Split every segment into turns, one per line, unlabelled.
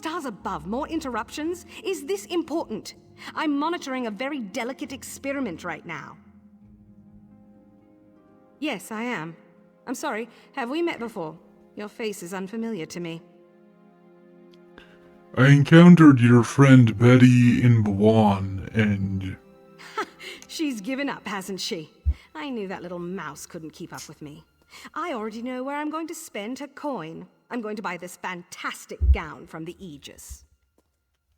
stars above, more interruptions? Is this important? I'm monitoring a very delicate experiment right now. Yes, I am. I'm sorry, have we met before? Your face is unfamiliar to me.
I encountered your friend Betty in Bouwan, and...
She's given up, hasn't she? I knew that little mouse couldn't keep up with me. I already know where I'm going to spend her coin. I'm going to buy this fantastic gown from the Aegis.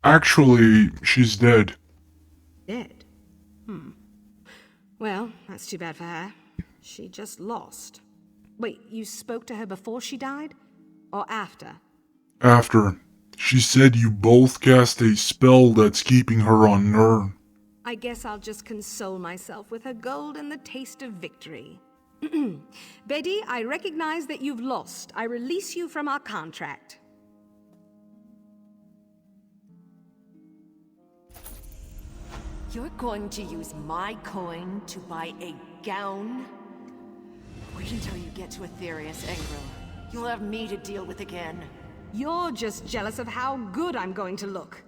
Actually, she's dead.
Dead? Well, that's too bad for her. She just lost. Wait, you spoke to her before she died? Or after?
After. She said you both cast a spell that's keeping her on Nirn.
I guess I'll just console myself with her gold and the taste of victory. Betty, I recognize that you've lost. I release you from our contract.
You're going to use my coin to buy a gown? Wait until you get to Aetherius, Engril. You'll have me to deal with again.
You're just jealous of how good I'm going to look.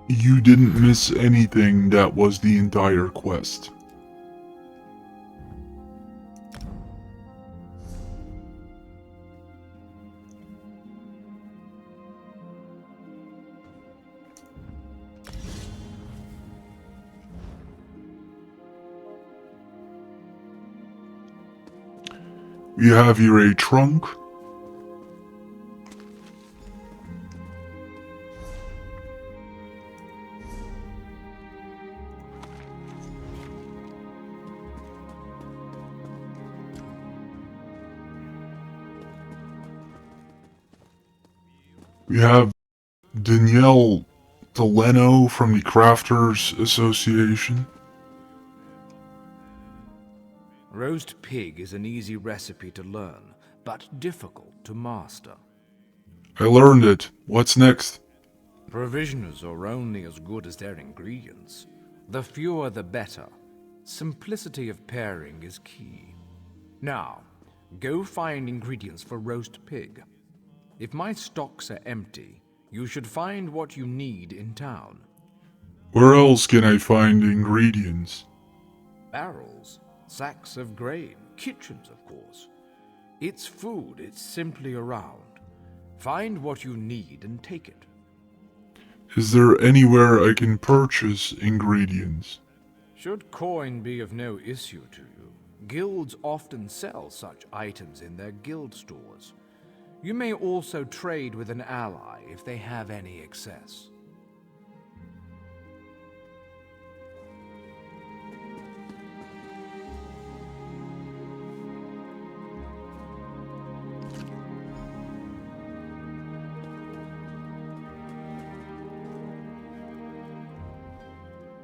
You didn't miss anything. That was the entire quest. We have here a trunk. We have Danielle Deleno from the Crafters Association.
Roast pig is an easy recipe to learn, but difficult to master.
I learned it. What's next?
Provisioners are only as good as their ingredients. The fewer the better. Simplicity of pairing is key. Now, go find ingredients for roast pig. If my stocks are empty, you should find what you need in town.
Where else can I find ingredients?
Barrels, sacks of grain, kitchens, of course. It's food, it's simply around. Find what you need and take it.
Is there anywhere I can purchase ingredients?
Should coin be of no issue to you, guilds often sell such items in their guild stores. You may also trade with an ally if they have any excess.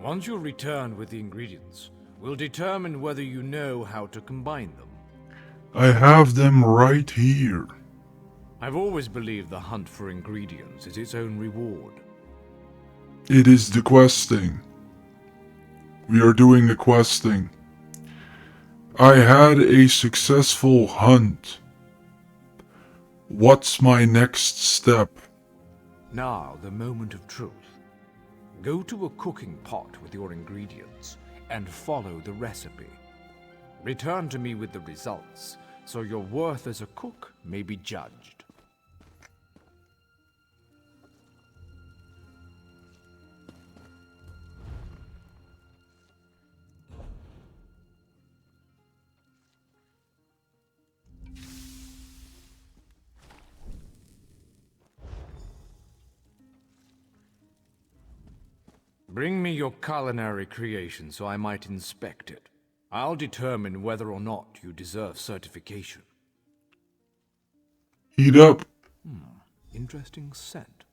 Once you return with the ingredients, we'll determine whether you know how to combine them.
I have them right here.
I've always believed the hunt for ingredients is its own reward.
It is the questing. We are doing the questing. I had a successful hunt. What's my next step?
Now, the moment of truth. Go to a cooking pot with your ingredients and follow the recipe. Return to me with the results, so your worth as a cook may be judged. Bring me your culinary creation so I might inspect it. I'll determine whether or not you deserve certification.
Heat up.
Interesting scent.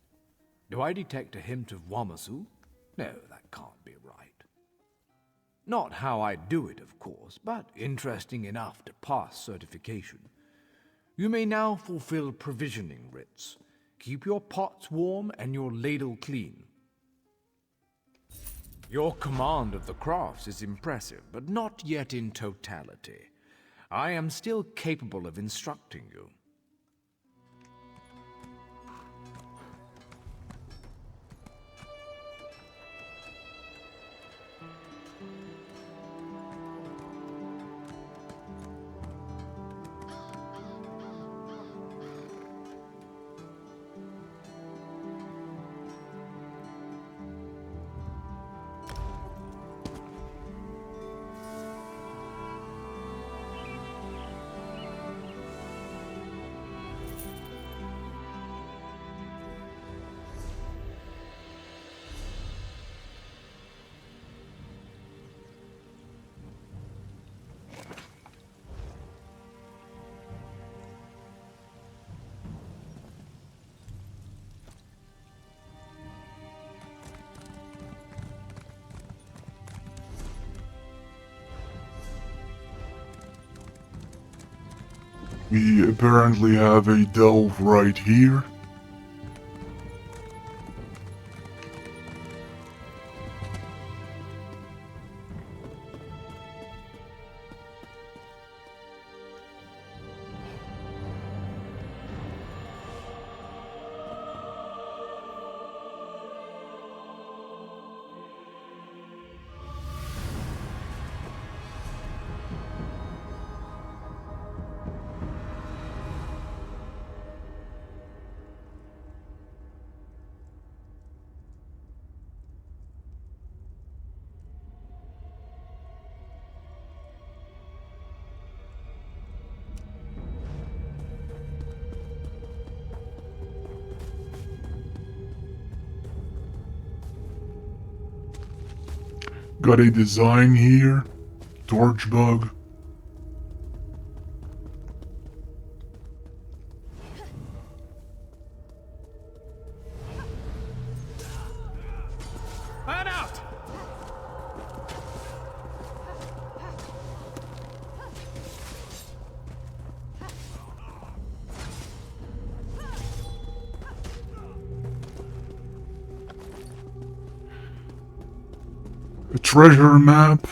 Do I detect a hint of Wamasu? No, that can't be right. Not how I do it, of course, but interesting enough to pass certification. You may now fulfill provisioning writs. Keep your pots warm and your ladle clean. Your command of the crafts is impressive, but not yet in totality. I am still capable of instructing you.
We apparently have a delve right here. Got a design here. Torch bug.
Fan out!
A treasure map.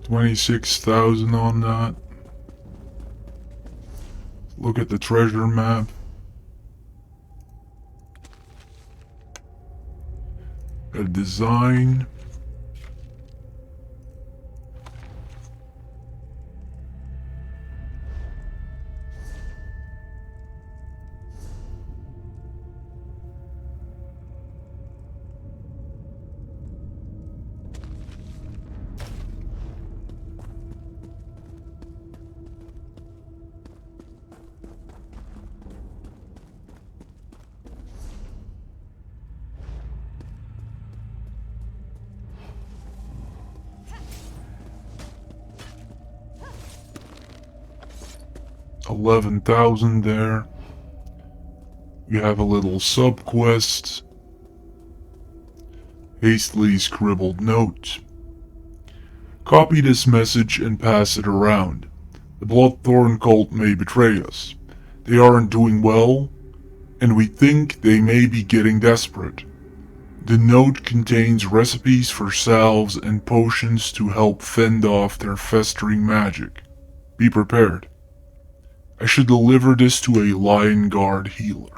$26,000 on that. Look at the treasure map. A design. $11,000 there. We have a little sub-quest. Hastily scribbled note. Copy this message and pass it around. The Bloodthorn cult may betray us. They aren't doing well, and we think they may be getting desperate. The note contains recipes for salves and potions to help fend off their festering magic. Be prepared. I should deliver this to a Lion Guard healer.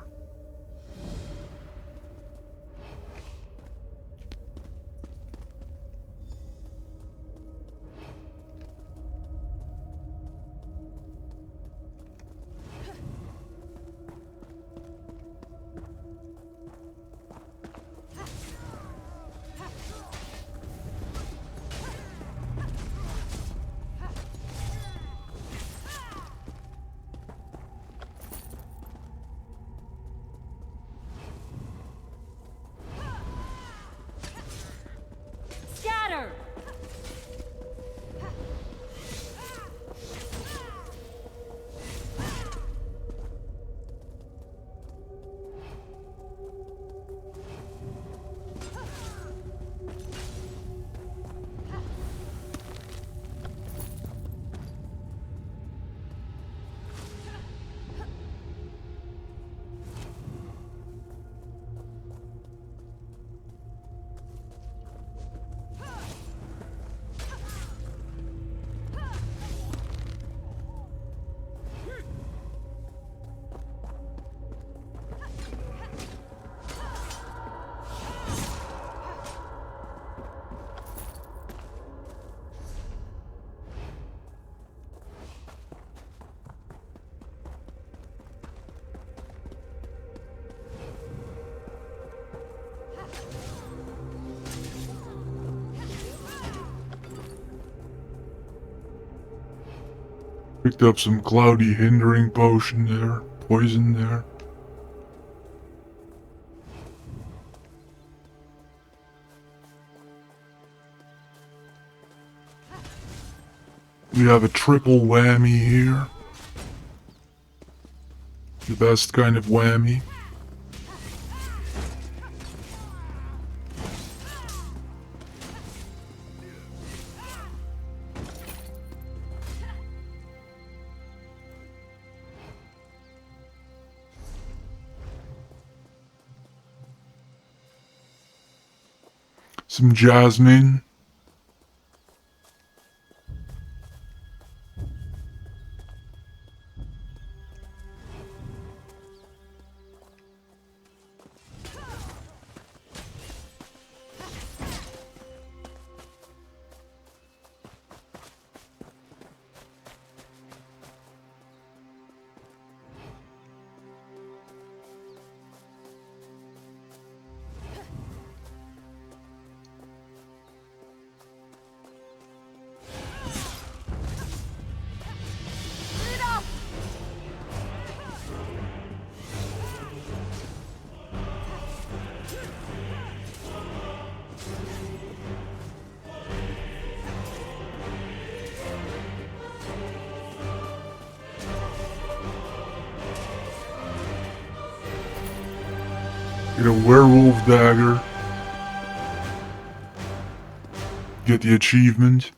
Picked up some cloudy hindering potion there. Poison there. We have a triple whammy here. The best kind of whammy. Some jasmine. Get a werewolf dagger. Get the achievement.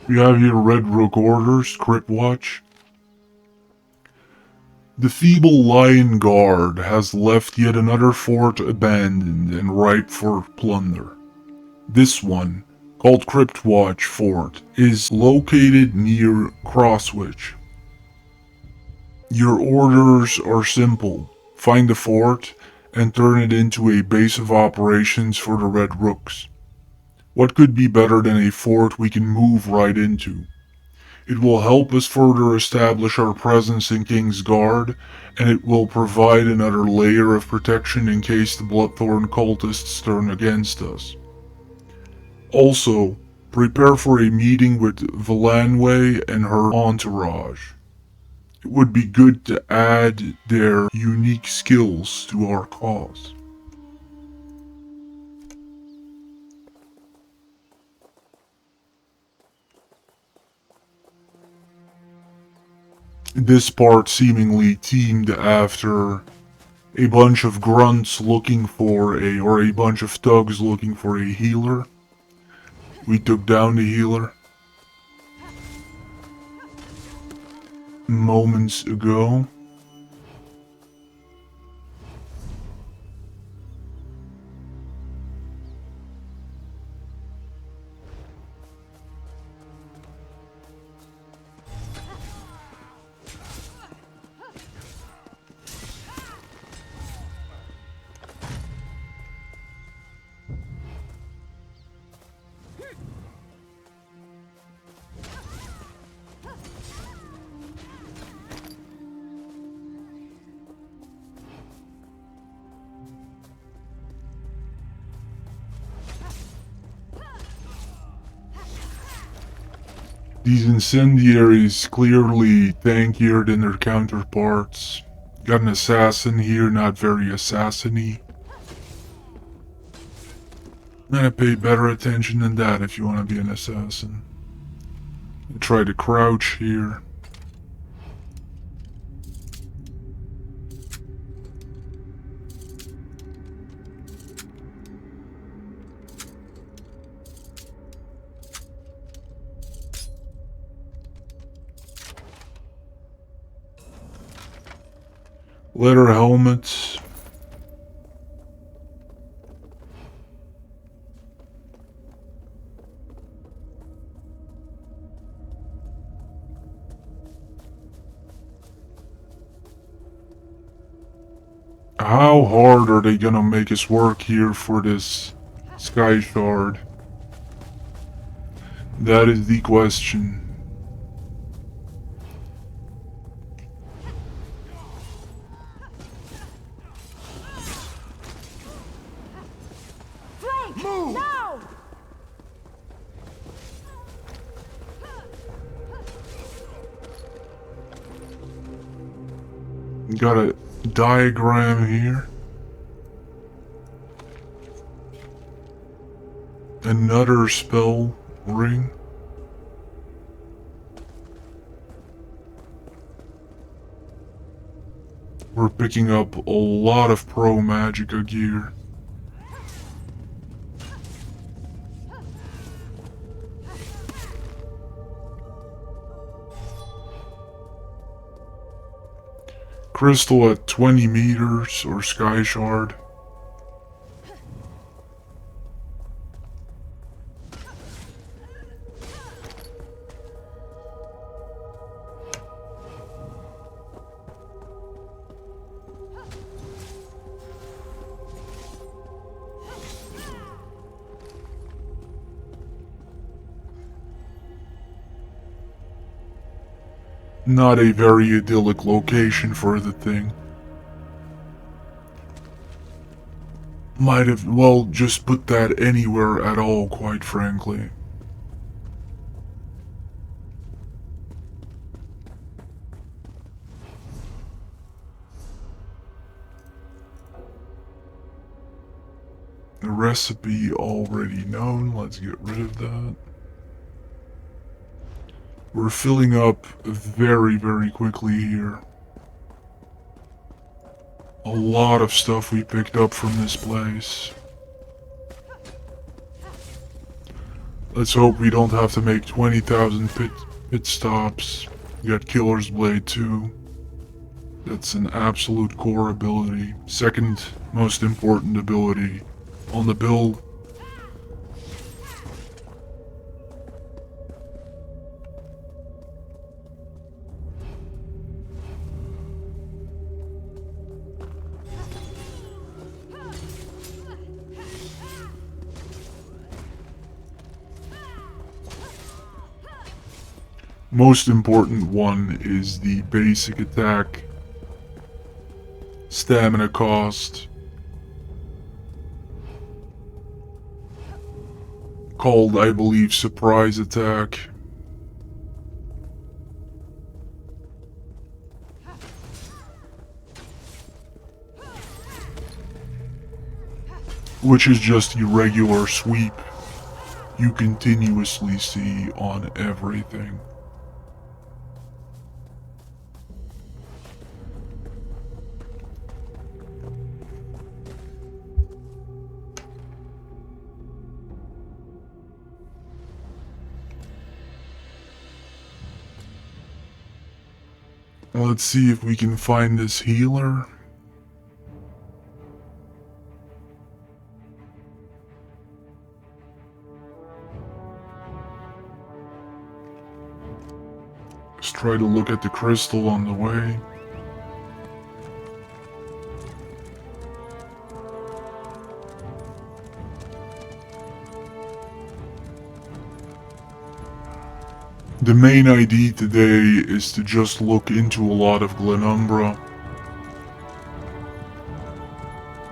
We have here Red Rook orders, Crypt Watch. The feeble Lion Guard has left yet another fort abandoned and ripe for plunder. This one, called Crypt Watch Fort, is located near Crosswich. Your orders are simple. Find the fort and turn it into a base of operations for the Red Rooks. What could be better than a fort we can move right into? It will help us further establish our presence in King's Guard, and it will provide another layer of protection in case the Bloodthorn cultists turn against us. Also, prepare for a meeting with Valanwe and her entourage. It would be good to add their unique skills to our cause. This part seemingly teamed after a bunch of grunts looking for a bunch of thugs looking for a healer. We took down the healer moments ago. These incendiaries clearly tankier than their counterparts. Got an assassin here, not very assassiny. Gotta pay better attention than that if you want to be an assassin. And try to crouch here. Leather helmets. How hard are they gonna make us work here for this sky shard? That is the question.
No!
Got a diagram here. Another spell ring. We're picking up a lot of pro Magicka gear. Crystal at 20 meters or sky shard. Not a very idyllic location for the thing. Might have, well, just put that anywhere at all, quite frankly. The recipe already known, let's get rid of that. We're filling up very, very quickly here. A lot of stuff we picked up from this place. Let's hope we don't have to make 20,000 pit stops. We got Killer's Blade too. That's an absolute core ability. Second most important ability on the build. Most important one is the basic attack, stamina cost, called, I believe, surprise attack. Which is just the regular sweep you continuously see on everything. Let's see if we can find this healer. Let's try to look at the crystal on the way. The main idea today is to just look into a lot of Glenumbra.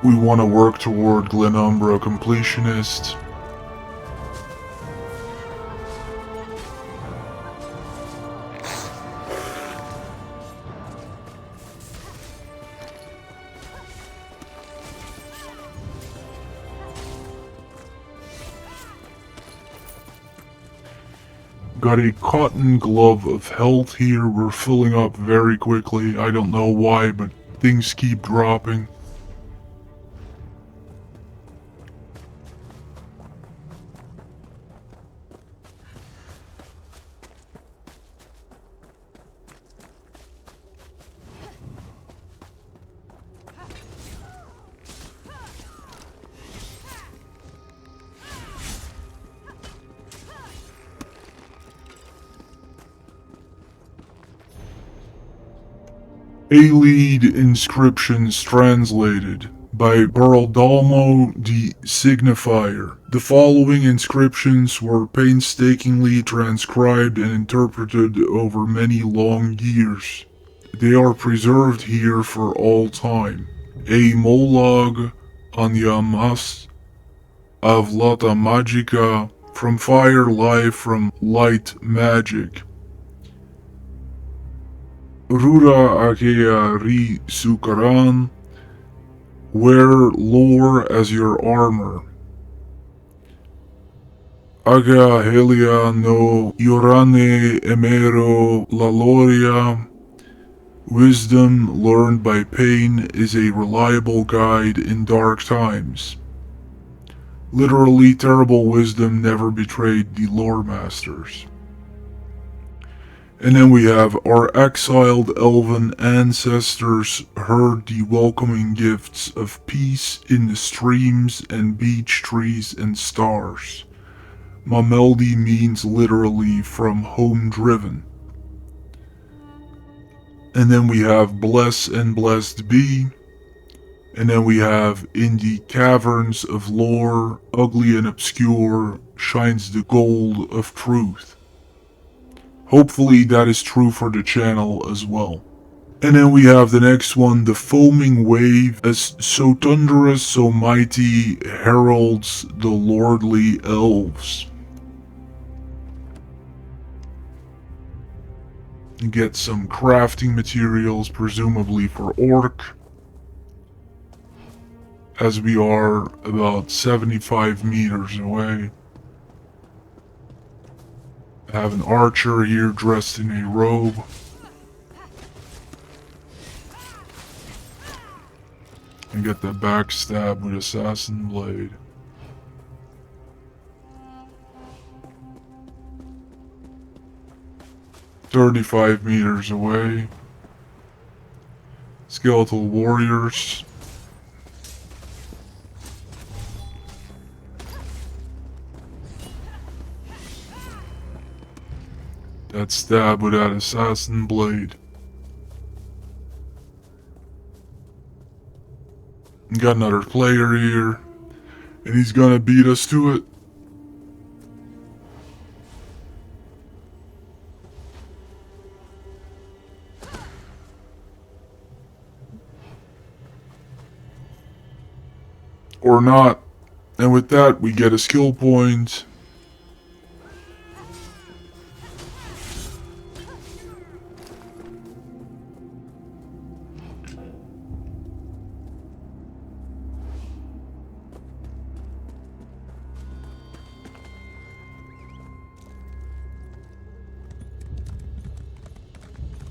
We want to work toward Glenumbra completionist. got a cotton glove of health here. We're filling up very quickly. I don't know why, but things keep dropping. A-Lead inscriptions translated by Baraldalmo the Signifier. The following inscriptions were painstakingly transcribed and interpreted over many long years. They are preserved here for all time. A Molog Anyamas Avlata Magica, from fire life from light magic. Rura Akea Ri Sukaran, wear lore as your armor. Aga Helia no Yorane Emero Laloria, wisdom learned by pain is a reliable guide in dark times. Literally, terrible wisdom never betrayed the lore masters. And then we have our exiled elven ancestors heard the welcoming gifts of peace in the streams and beech trees and stars. Mameldi means literally from home driven. And then we have bless and blessed be. And then we have in the caverns of lore, ugly and obscure, shines the gold of truth. Hopefully that is true for the channel as well. And then we have the next one, the foaming wave, as so thunderous, so mighty, heralds the lordly elves. And get some crafting materials, presumably for orc, as we are about 75 meters away. I have an archer here dressed in a robe. And get the backstab with assassin blade. "35 meters away. Skeletal warriors. That stab with that assassin blade. Got another player here, and he's gonna beat us to it. Or not. And with that, we get a skill point.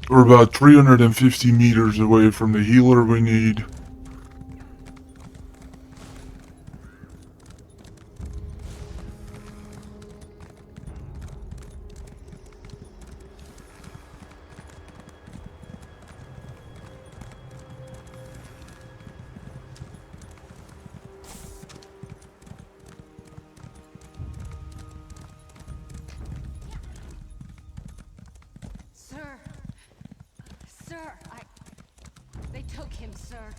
We're about 350 meters away from the healer we need.
They took him, sir.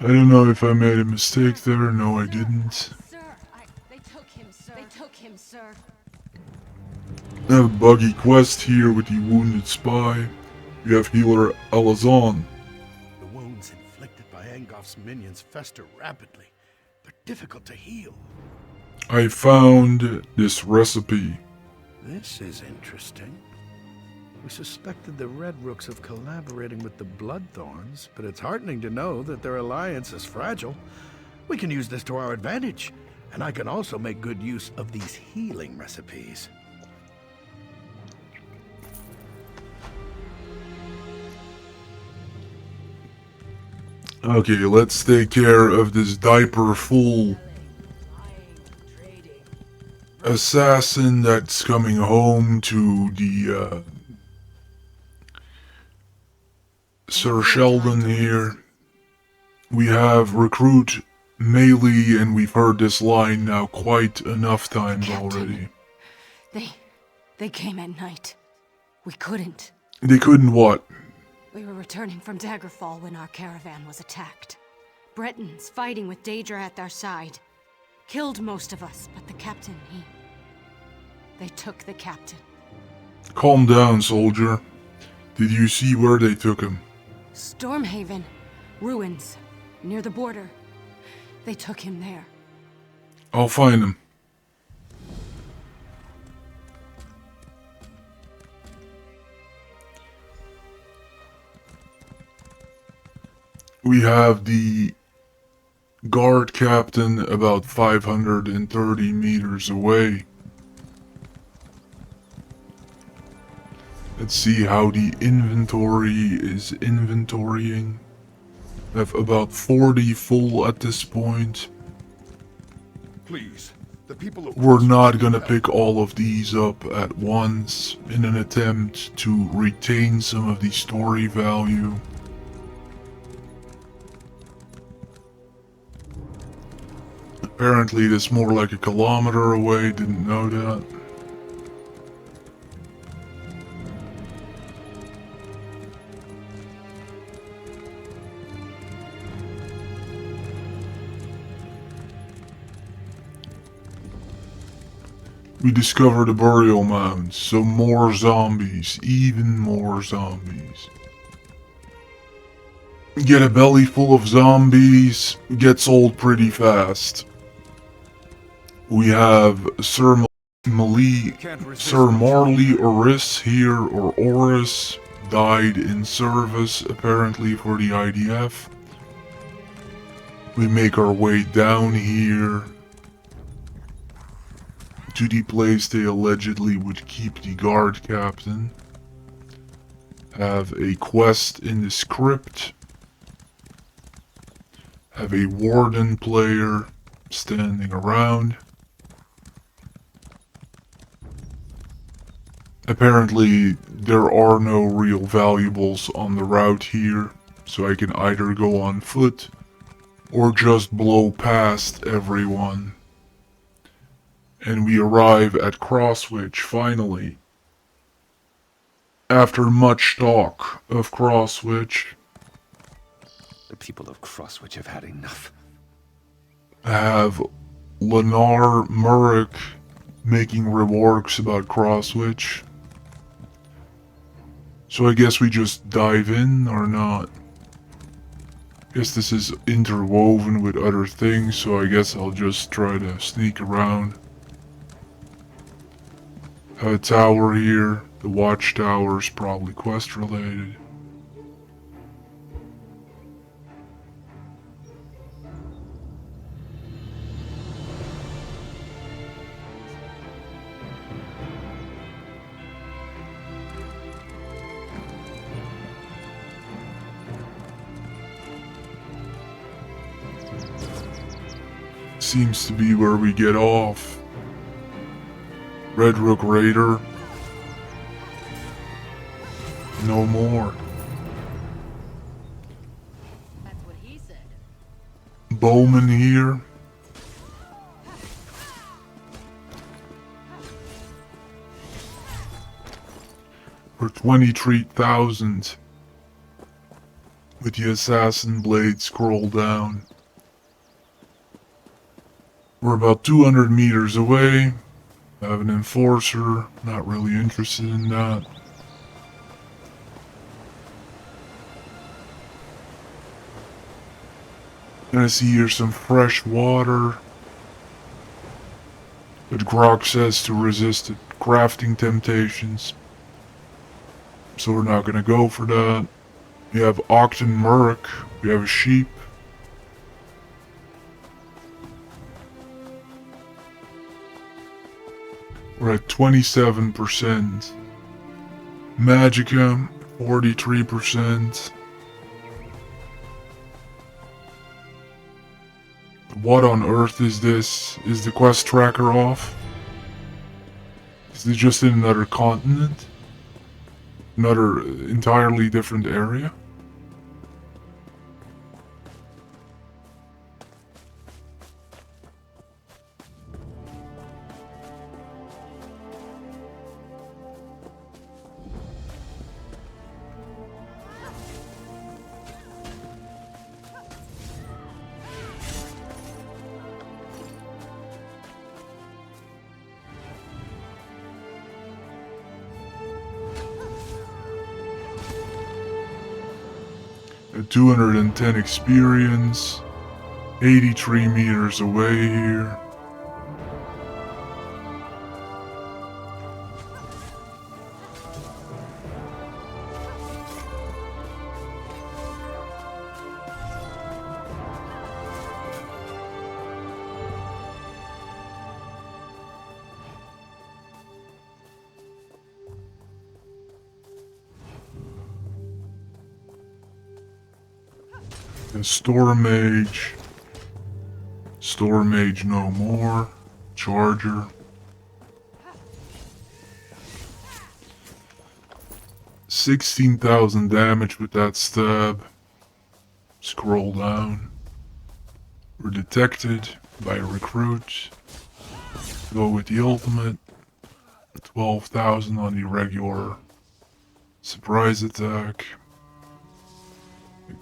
I don't know if I made a mistake there. No, I didn't.
Sir, they took him, sir. They took him, sir.
I have a buggy quest here with the wounded spy. You have healer Alazan.
The wounds inflicted by Angof's minions fester rapidly. They're difficult to heal.
I found this recipe.
This is interesting. We suspected the Red Rooks of collaborating with the Bloodthorns, but it's heartening to know that their alliance is fragile. We can use this to our advantage, and I can also make good use of these healing recipes.
Okay, let's take care of this diaper-full assassin that's coming home to the, Sir Sheldon here. We have recruit melee, and we've heard this line now quite enough times already.
They came at night. We couldn't.
They couldn't what?
We were returning from Daggerfall when our caravan was attacked. Bretons fighting with Daedra at their side. Killed most of us, but the captain, They took the captain.
Calm down, soldier. Did you see where they took him?
Stormhaven. Ruins. Near the border. They took him there.
I'll find him. We have the guard captain about 530 meters away. Let's see how the inventory is inventorying. We have about 40 full at this point.
Please, the people of
We're not gonna pick all of these up at once in an attempt to retain some of the story value. Apparently it's more like a kilometer away, didn't know that. We discovered the burial mounds, so more zombies, even more zombies. Get a belly full of zombies, gets old pretty fast. We have Sir Marley Oris here, or Oris, died in service apparently for the IDF. We make our way down here to the place they allegedly would keep the guard captain. Have a quest in the script. Have a warden player standing around. Apparently there are no real valuables on the route here, so I can either go on foot or just blow past everyone. And we arrive at Crosswitch finally. After much talk of Crosswitch,
The people of Crosswitch have had enough.
have Lennar Murrick making remarks about Crosswitch. So I guess we just dive in, or not? Guess this is interwoven with other things, so I guess I'll just try to sneak around. Have a tower here. The watchtower is probably quest related. Seems to be where we get off. Red Rook Raider. No more.
That's what he said.
Bowman here. For 23,000. With the assassin blade scroll down. We're about 200 meters away. I have an enforcer. Not really interested in that. And I see here some fresh water. But Grok says to resist it. Crafting temptations. So we're not gonna go for that. We have Octon Murrick. We have a sheep. We're at 27%. Magicka, 43%. What on earth is this? Is the quest tracker off? Is it just in another continent? Another entirely different area? A 210 experience, 83 meters away here. The Storm Mage no more. Charger. $16,000 damage with that stab. Scroll down. We're detected by a recruit. Go with the ultimate. 12,000 on the regular. Surprise attack.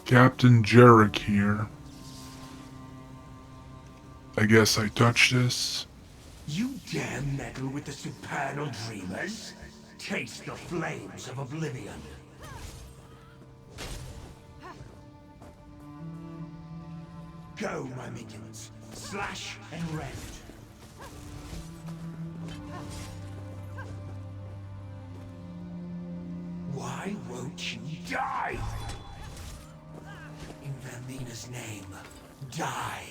Captain Jarek here. I guess I touched this.
You dare meddle with the supernal dreamers? Taste the flames of oblivion. Go, my minions. Slash and rend. Why won't you die? In Vermina's name, die.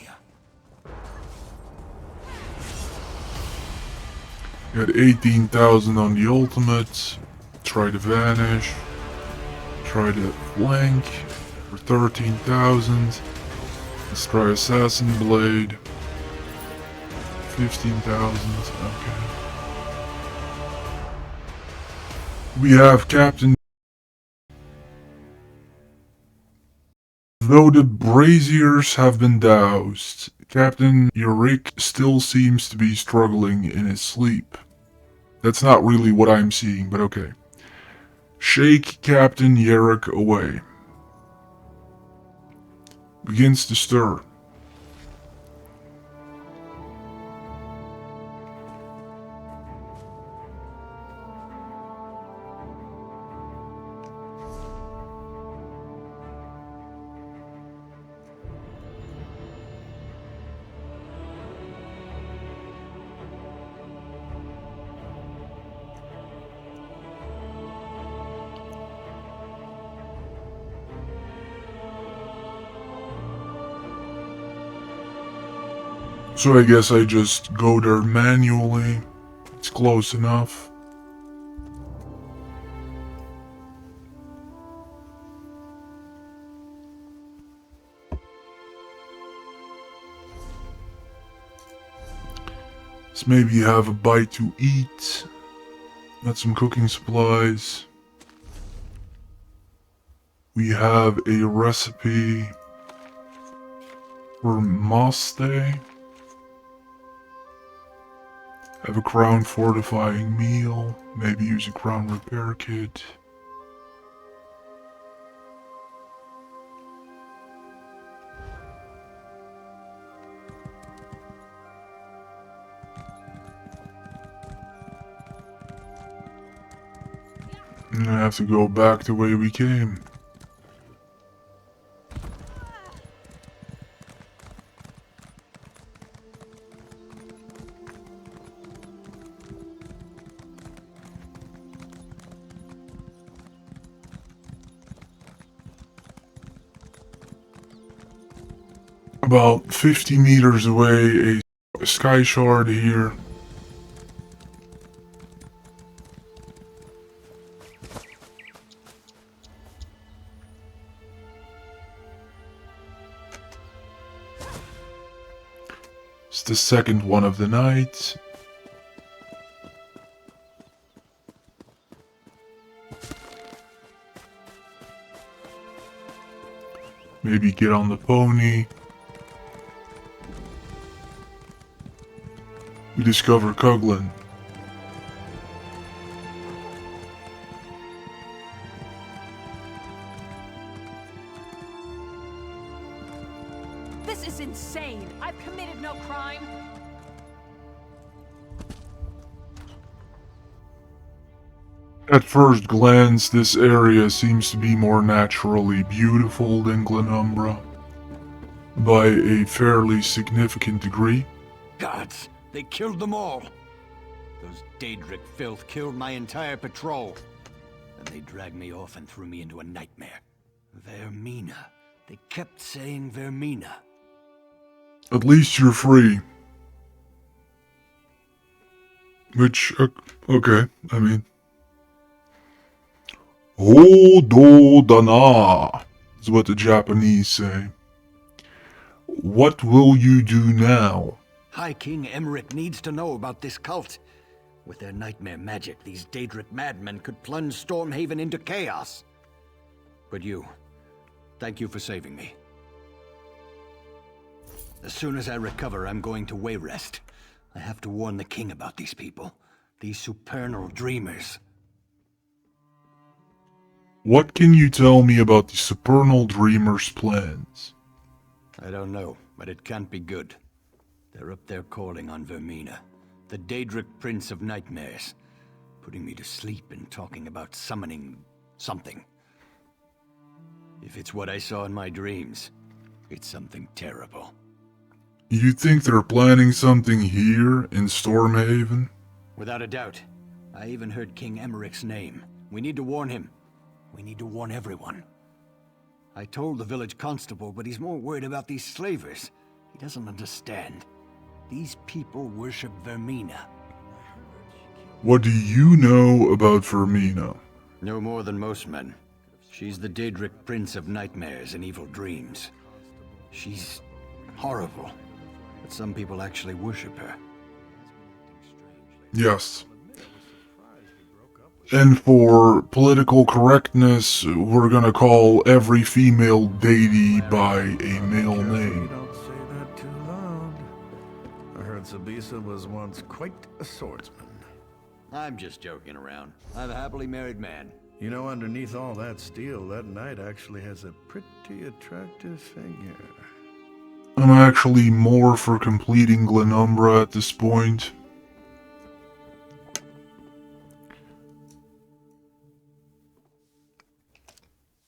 Got 18,000 on the ultimate. Try to vanish. Try to flank for 13,000. Let's try Assassin Blade. 15,000. Okay. We have Captain. Though the braziers have been doused, Captain Yurik still seems to be struggling in his sleep. That's not really what I'm seeing, but okay. Shake Captain Yurik away. Begins to stir. So I guess I just go there manually. It's close enough. Let's maybe have a bite to eat. Got some cooking supplies. We have a recipe for Maste. Have a crown fortifying meal. Maybe use a crown repair kit. And I have to go back the way we came. About 50 meters away, a sky shard here. It's the second one of the night. Maybe get on the pony. We discover Coughlin.
This is insane. I've committed no crime.
At first glance, this area seems to be more naturally beautiful than Glenumbra, by a fairly significant degree.
Gods, they killed them all. Those Daedric filth killed my entire patrol. And they dragged me off and threw me into a nightmare. Vermina. They kept saying Vermina.
At least you're free. Which, okay, I mean... Hodo dana, is what the Japanese say. What will you do now?
High King Emmerich needs to know about this cult. With their nightmare magic, these Daedric madmen could plunge Stormhaven into chaos. But thank you for saving me. As soon as I recover, I'm going to Wayrest. I have to warn the king about these people. These supernal dreamers.
What can you tell me about the Supernal Dreamer's plans?
I don't know, but it can't be good. They're up there calling on Vermina, the Daedric Prince of Nightmares, putting me to sleep and talking about summoning something. If it's what I saw in my dreams, it's something terrible.
You think they're planning something here in Stormhaven?
Without a doubt. I even heard King Emmerich's name. We need to warn him. We need to warn everyone. I told the village constable, but he's more worried about these slavers. He doesn't understand. These people worship Vermina.
What do you know about Vermina?
No more than most men. She's the Daedric Prince of Nightmares and Evil Dreams. She's horrible, but some people actually worship her.
Yes. And for political correctness, we're gonna call every female deity by a male name.
Don't say that too loud. I heard Sabisa was once quite a swordsman.
I'm just joking around. I'm a happily married man.
You know, underneath all that steel, that knight actually has a pretty attractive figure.
I'm actually more for completing Glenumbra at this point.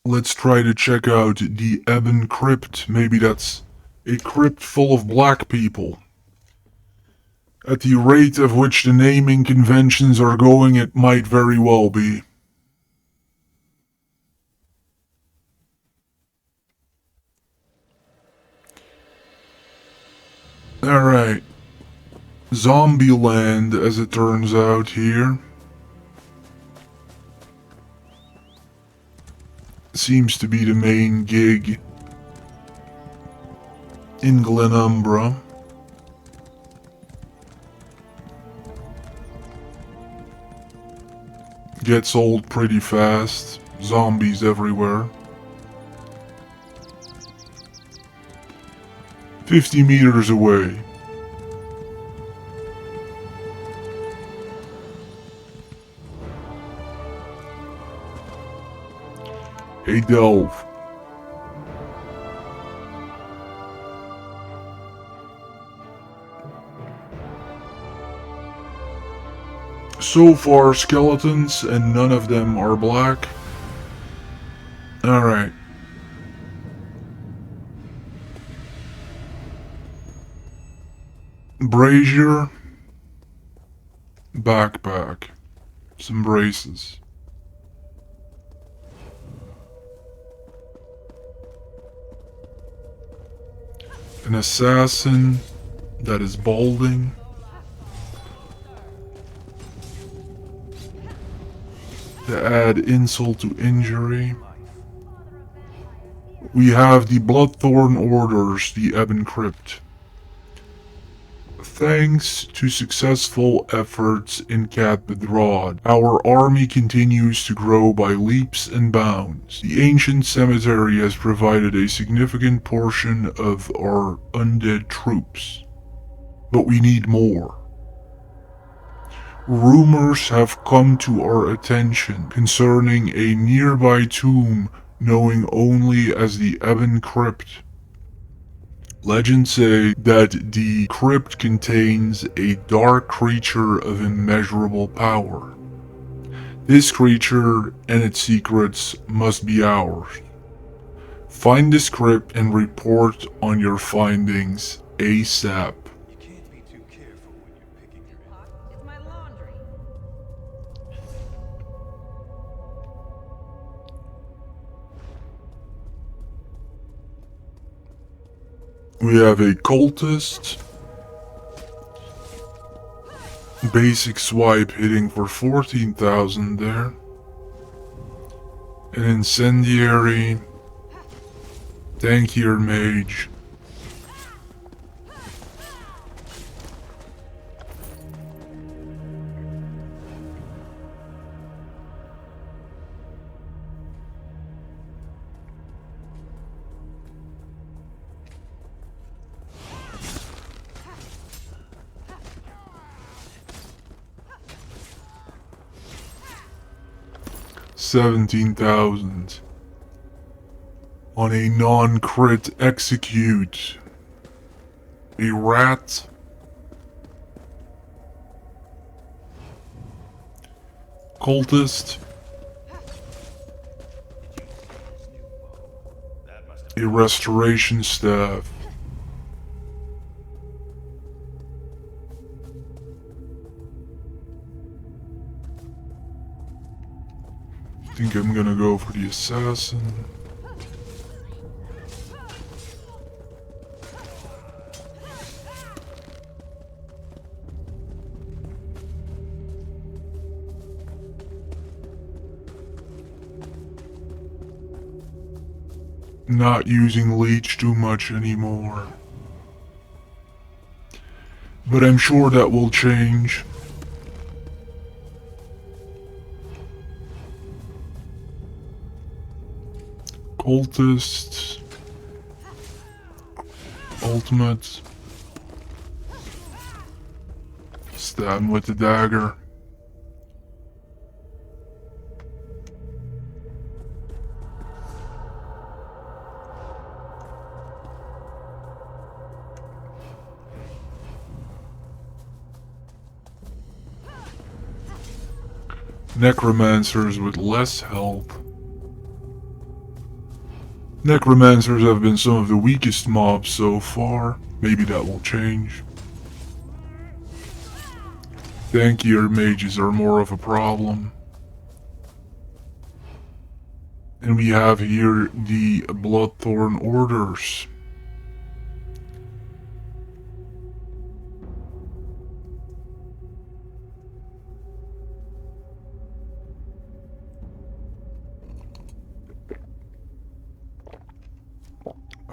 Let's try to check out the Ebon Crypt. Maybe that's a crypt full of black people. At the rate of which the naming conventions are going, it might very well be. Alright. Zombieland, as it turns out here. Seems to be the main gig in Glenumbra. Gets old pretty fast. Zombies everywhere. 50 meters away. A delve. So far, skeletons, and none of them are black. Alright. Brazier. Backpack. Some braces. An assassin that is balding. To add insult to injury. We have the Bloodthorn Orders, the Ebon Crypt. Thanks to successful efforts in Katbedrad, our army continues to grow by leaps and bounds. The ancient cemetery has provided a significant portion of our undead troops. But we need more. Rumors have come to our attention concerning a nearby tomb known only as the Ebon Crypt. Legends say that the crypt contains a dark creature of immeasurable power. This creature and its secrets must be ours. Find this crypt and report on your findings ASAP.
You can't be too careful when you're picking your
It's my laundry.
We have a cultist. Basic swipe hitting for 14,000 there. An incendiary. Tankier mage. $17,000 on a non-crit execute. A rat. Cultist. A restoration staff. I think I'm gonna go for the assassin. Not using leech too much anymore. But I'm sure that will change. Cultists. Ultimate. Stab him with the dagger. Necromancers with less health. Necromancers have been some of the weakest mobs so far. Maybe that will change. Tankier mages are more of a problem. And we have here the Bloodthorn Orders.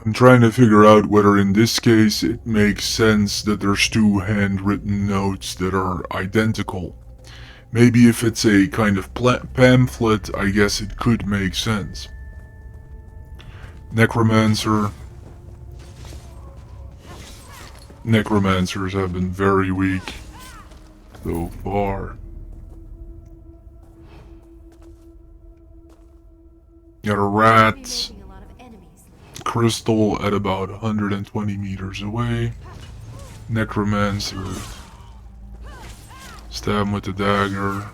I'm trying to figure out whether in this case it makes sense that there's two handwritten notes that are identical. Maybe if it's a kind of pamphlet, I guess it could make sense. Necromancer. Necromancers have been very weak so far. Got a rat. Crystal at about 120 meters away. Necromancer. Stab him with the dagger.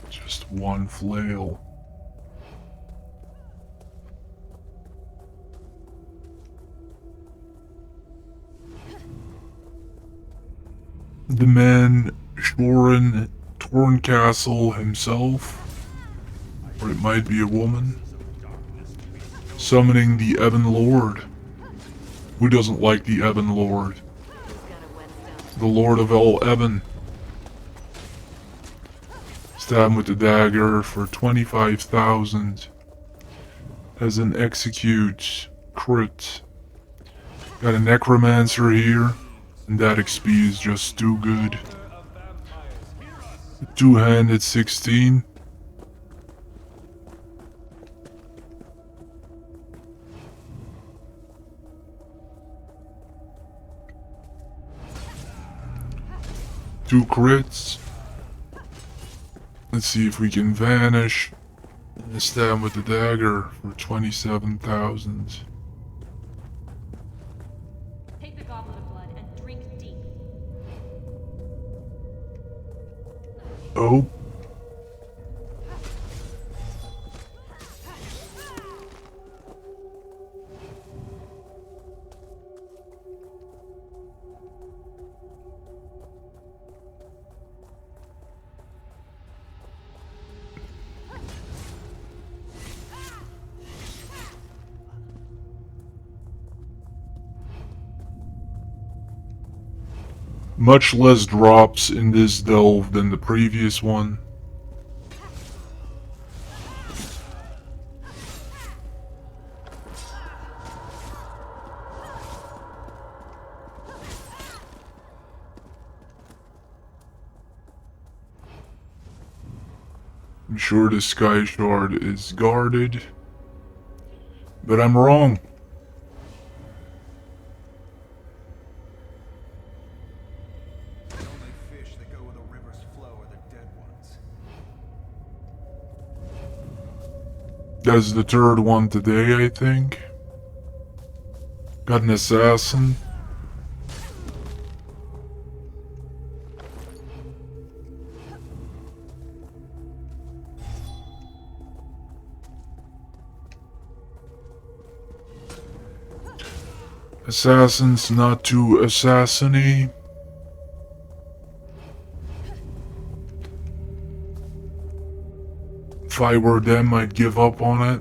Just one flail. The man, Shorin Torncastle himself, or it might be a woman, summoning the Ebon Lord. Who doesn't like the Ebon Lord? The Lord of all Ebon. Stab him with the dagger for 25,000 as an execute crit. Got a necromancer here, and that XP is just too good. Two-handed 16. Two crits. Let's see if we can vanish and stab with the dagger for 27,000.
Take the goblet of blood and drink deep.
Oh. Much less drops in this delve than the previous one. I'm sure the Sky Shard is guarded, but I'm wrong.
The only fish that go where the rivers flow are the dead ones.
That's the third one today, I think. Got an assassin. Assassins not too assassiny. If I were them, I'd give up on it.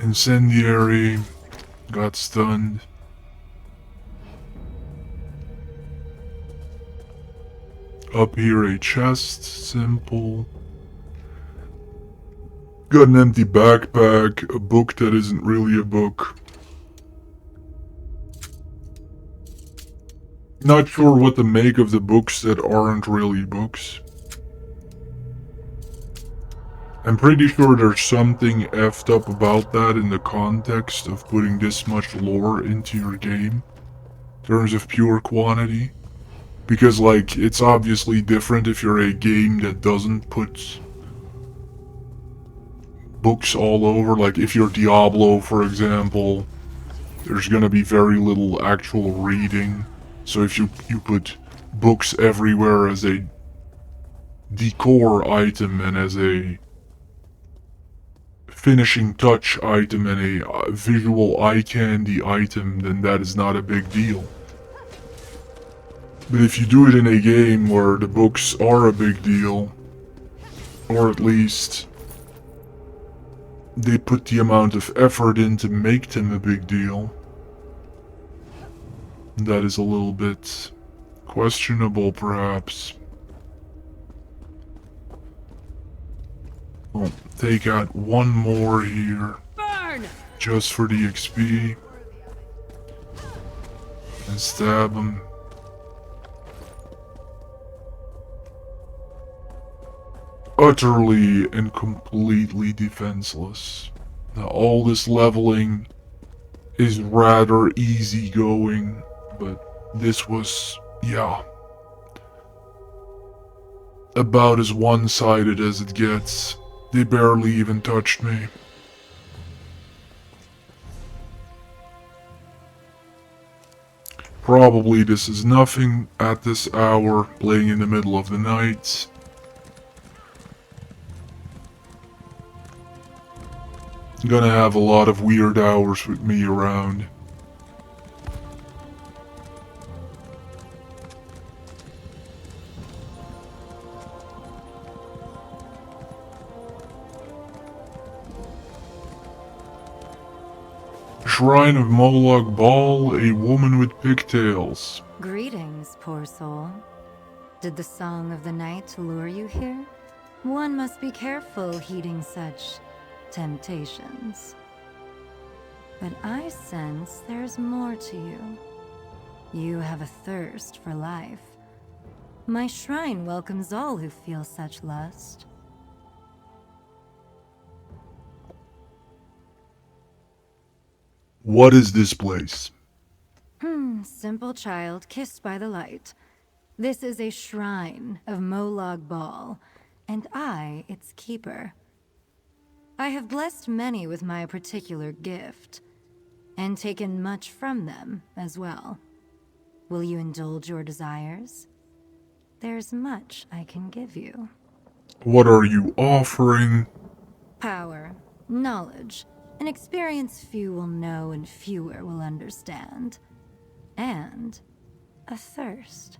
Incendiary. Got stunned. Up here a chest. Simple. Got an empty backpack, a book that isn't really a book. Not sure what to make of the books that aren't really books. I'm pretty sure there's something effed up about that in the context of putting this much lore into your game, in terms of pure quantity. Because, like, it's obviously different if you're a game that doesn't put books all over. Like if you're Diablo, for example, there's gonna be very little actual reading. So if you put books everywhere as a decor item and as a finishing touch item and a visual eye candy item, then that is not a big deal. But if you do it in a game where the books are a big deal, or at least they put the amount of effort in to make them a big deal, that is a little bit questionable, perhaps. I'll take out one more here, just for the XP, and stab him. Utterly and completely defenseless. Now, all this leveling is rather easy going, but this was, yeah, about as one-sided as it gets. They barely even touched me. Probably this is nothing at this hour, playing in the middle of the night. Gonna have a lot of weird hours with me around. Shrine of Moloch Ball, a woman with pigtails.
Greetings, poor soul. Did the song of the night lure you here? One must be careful heeding such temptations. But I sense there's more to you. You have a thirst for life. My shrine welcomes all who feel such lust.
What is this place?
Simple child kissed by the light. This is a shrine of Molag Bal, and I, its keeper. I have blessed many with my particular gift, and taken much from them as well. Will you indulge your desires? There's much I can give you.
What are you offering?
Power, knowledge, an experience few will know and fewer will understand. And a thirst.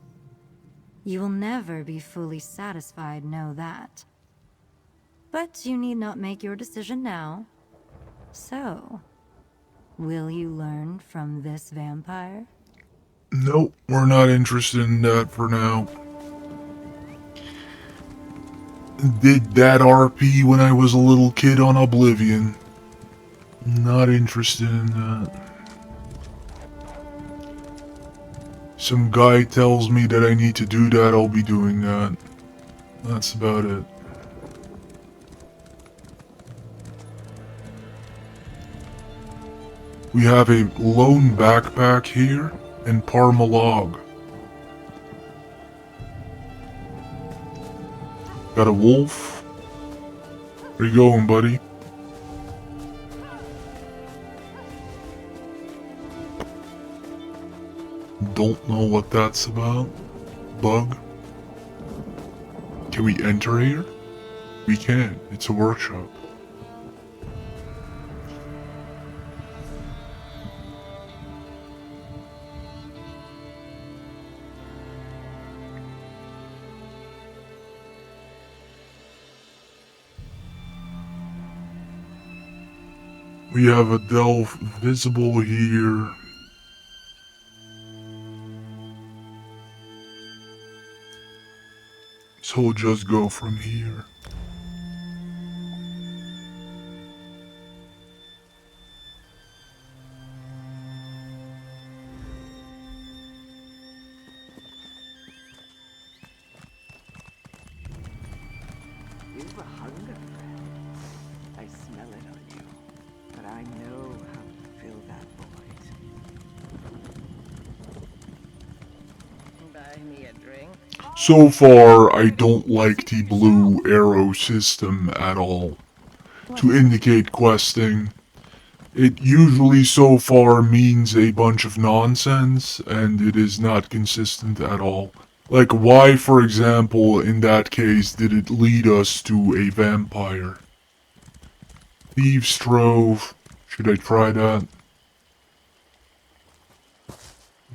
You will never be fully satisfied, know that. But you need not make your decision now. So, will you learn from this vampire?
Nope, we're not interested in that for now. Did that RP when I was a little kid on Oblivion. Not interested in that. Some guy tells me that I need to do that, I'll be doing that. That's about it. We have a lone backpack here and Parmalog. Got a wolf. Where you going, buddy? Don't know what that's about. Bug. Can we enter here? We can. It's a workshop. We have a delve visible here. So we'll just go from here.
You've a hunger, friend. I smell it on you, but I know how to fill that void. Buy me a drink.
So far, I don't like the blue arrow system at all to indicate questing. It usually so far means a bunch of nonsense, and it is not consistent at all. Like, why, for example, in that case, did it lead us to a vampire? Thieves' Trove. Should I try that?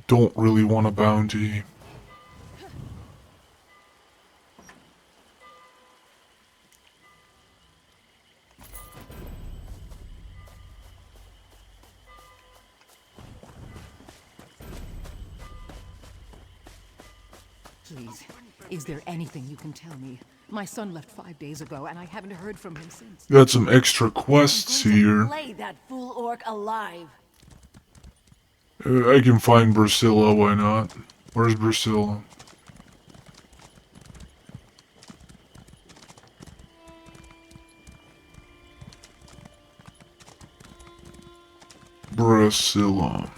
Don't really want a bounty.
Please, is there anything you can tell me? My son left 5 days ago, and I haven't heard from him since.
Got some extra quests here.
Lay that fool orc alive.
I can find Priscilla, why not? Where's Priscilla? Priscilla.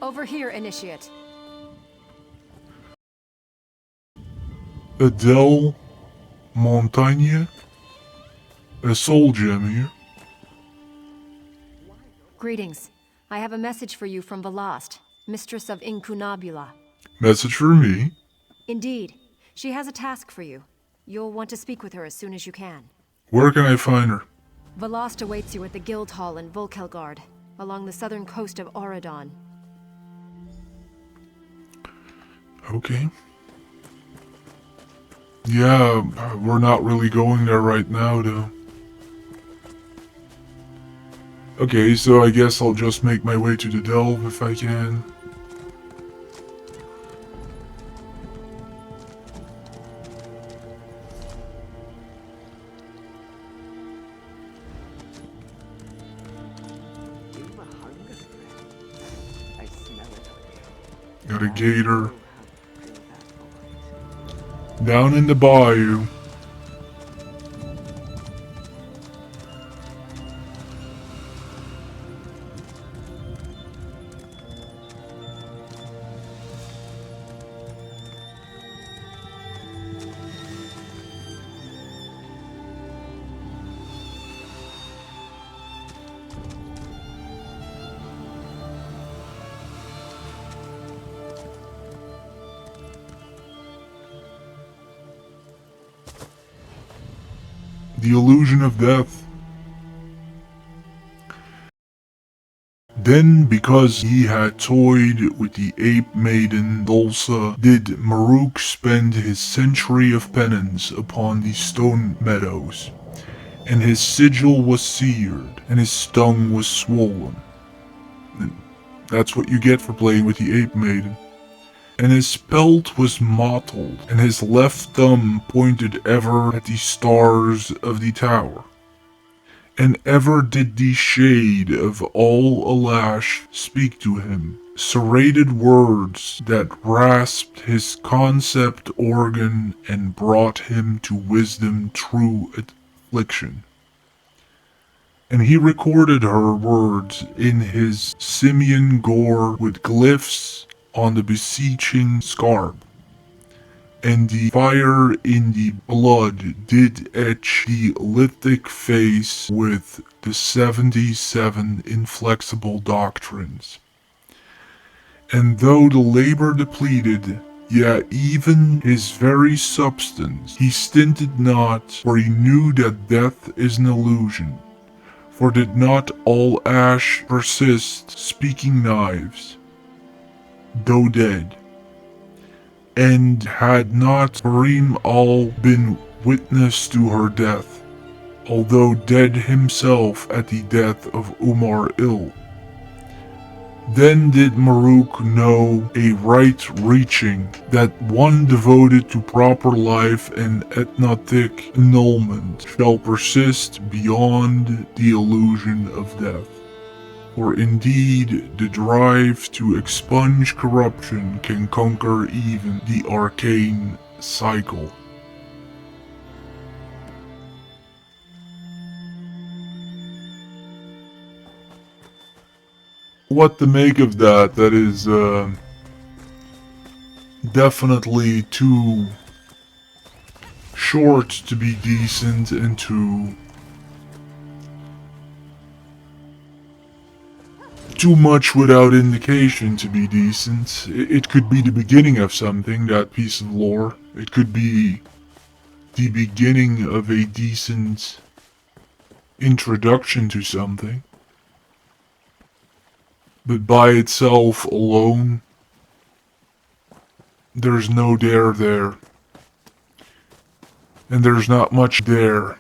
Over here, Initiate.
Adele Montagne? A soul gem here.
Greetings. I have a message for you from Velast, mistress of Incunabula.
Message for me?
Indeed. She has a task for you. You'll want to speak with her as soon as you can.
Where can I find her?
Velast awaits you at the Guild Hall in Volkelgard, along the southern coast of Auradon.
Okay. Yeah, we're not really going there right now, though. Okay, so I guess I'll just make my way to the delve if I can. Got a gator. Down in the bayou. The illusion of death. Then, because he had toyed with the ape maiden Dulsa, did Maruk spend his century of penance upon the stone meadows, and his sigil was seared, and his tongue was swollen. And that's what you get for playing with the ape maiden. And his pelt was mottled, and his left thumb pointed ever at the stars of the tower. And ever did the shade of all Alash speak to him, serrated words that rasped his concept organ and brought him to wisdom through affliction. And he recorded her words in his simian gore with glyphs on the beseeching scarp. And the fire in the blood did etch the lithic face with the 77 inflexible doctrines. And though the labor depleted, yet even his very substance, he stinted not, for he knew that death is an illusion. For did not all ash persist, speaking knives, though dead? And had not Karim Al been witness to her death, although dead himself at the death of Umar Il? Then did Maruk know a right reaching, that one devoted to proper life and ethnotic annulment shall persist beyond the illusion of death. For indeed, the drive to expunge corruption can conquer even the arcane cycle. What to make of that? That is definitely too short to be decent and too much without indication to be decent. It could be the beginning of something, that piece of lore. It could be the beginning of a decent introduction to something. But by itself alone, there's no dare there. And there's not much there.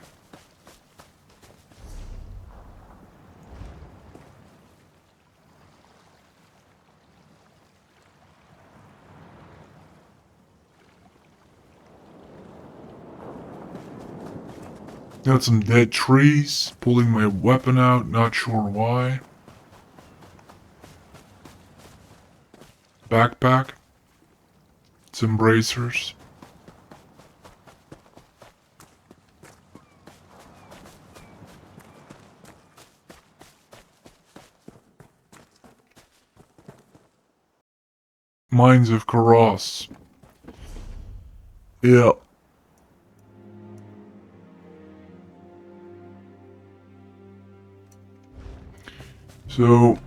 Got some dead trees, pulling my weapon out, not sure why. Backpack. Some bracers. Mines of Karas. Yeah. So,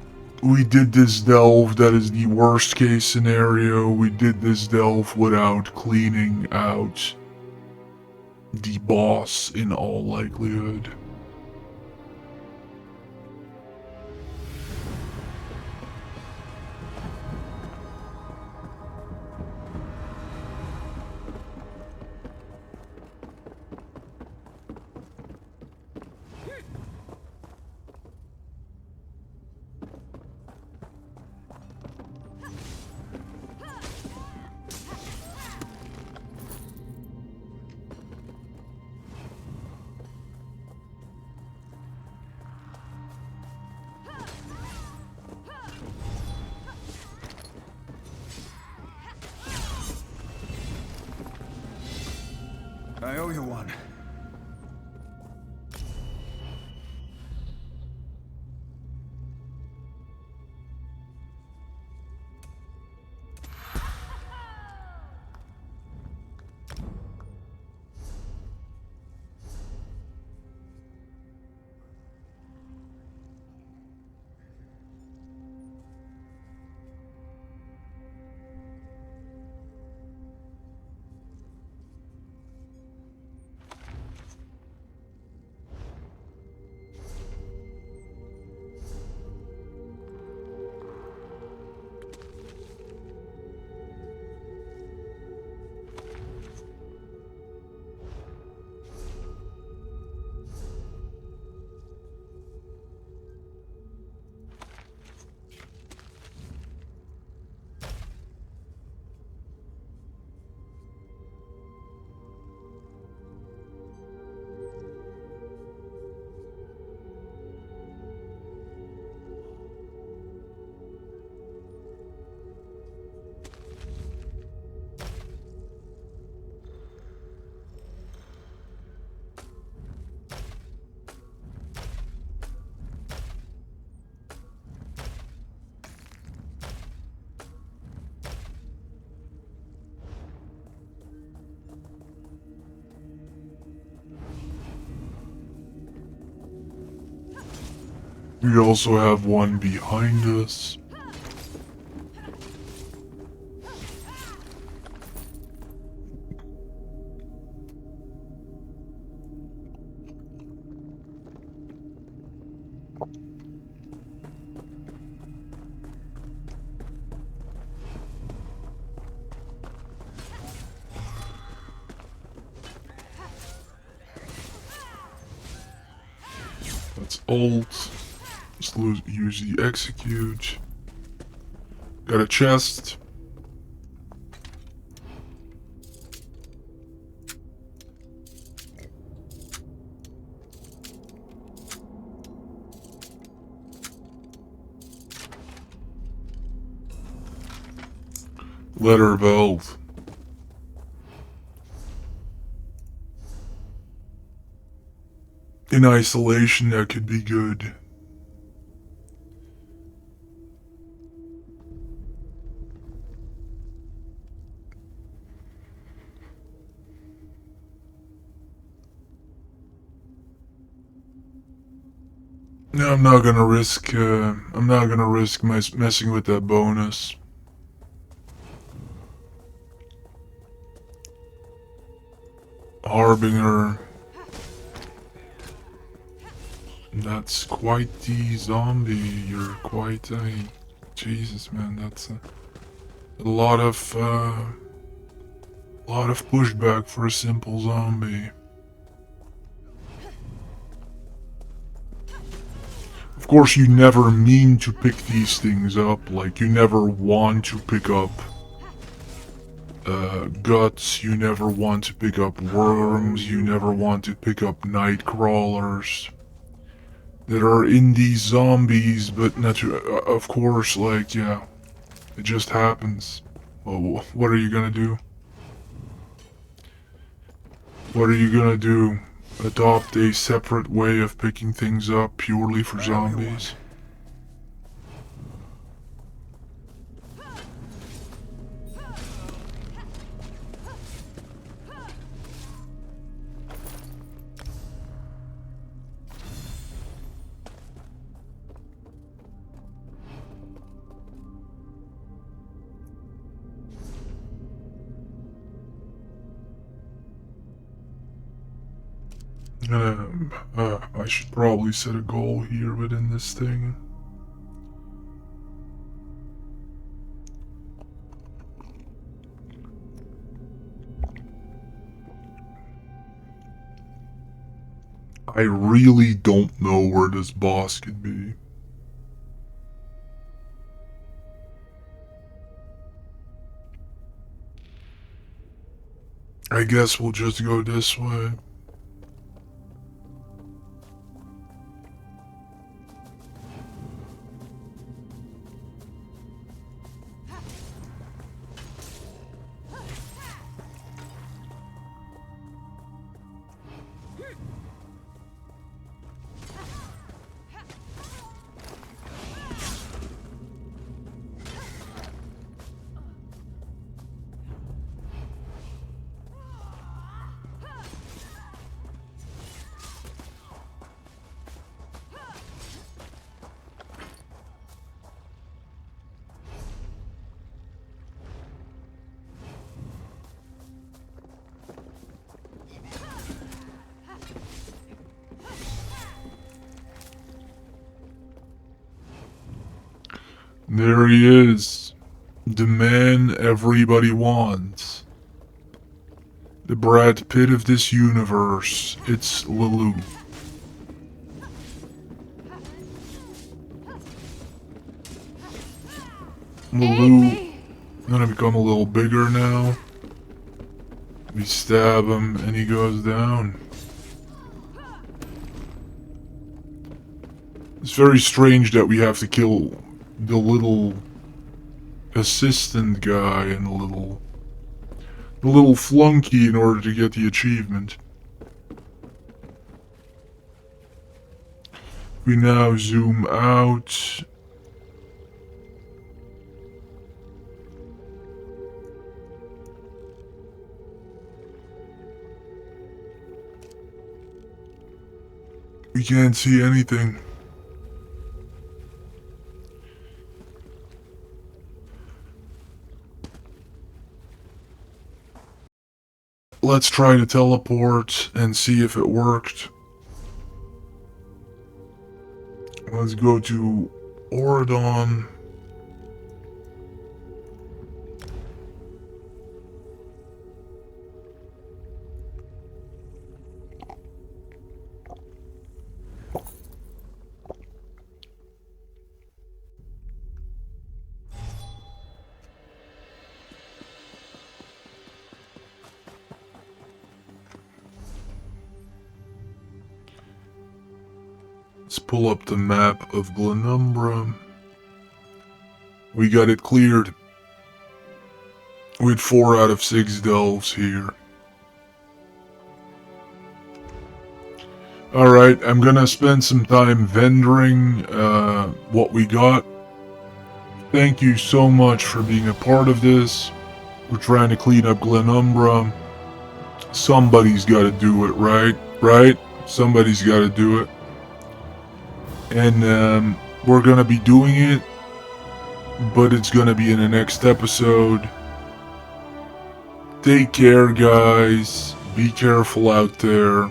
we did this delve, that is the worst case scenario. We did this delve without cleaning out the boss in all likelihood.
I owe you one.
We also have one behind us. That's Alt. Just use the execute. Got a chest. Letter belt. In isolation, that could be good. No, I'm not gonna risk. I'm not gonna risk messing with that bonus. Harbinger. That's quite the zombie. You're quite a... Jesus, man, that's a lot of pushback for a simple zombie. Of course, you never mean to pick these things up. Like, you never want to pick up guts. You never want to pick up worms. You never want to pick up night crawlers that are in these zombies, but of course, like, yeah, it just happens. Well, what are you gonna do? What are you gonna do? Adopt a separate way of picking things up purely for zombies? I should probably set a goal here within this thing. I really don't know where this boss could be. I guess we'll just go this way. There he is. The man everybody wants. The Brad Pitt of this universe. It's Lulu. Lulu gonna become a little bigger now. We stab him and he goes down. It's very strange that we have to kill the little assistant guy and the little flunky in order to get the achievement. We now zoom out. We can't see anything. Let's try to teleport and see if it worked. Let's go to Oridon. Let's pull up the map of Glenumbra. We got it cleared. We had 4 out of 6 delves here. Alright, I'm gonna spend some time vendoring what we got. Thank you so much for being a part of this. We're trying to clean up Glenumbra. Somebody's gotta do it, right? Right? Somebody's gotta do it. And we're gonna be doing it, but it's gonna be in the next episode. Take care, guys. Be careful out there.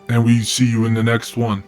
And we see you in the next one.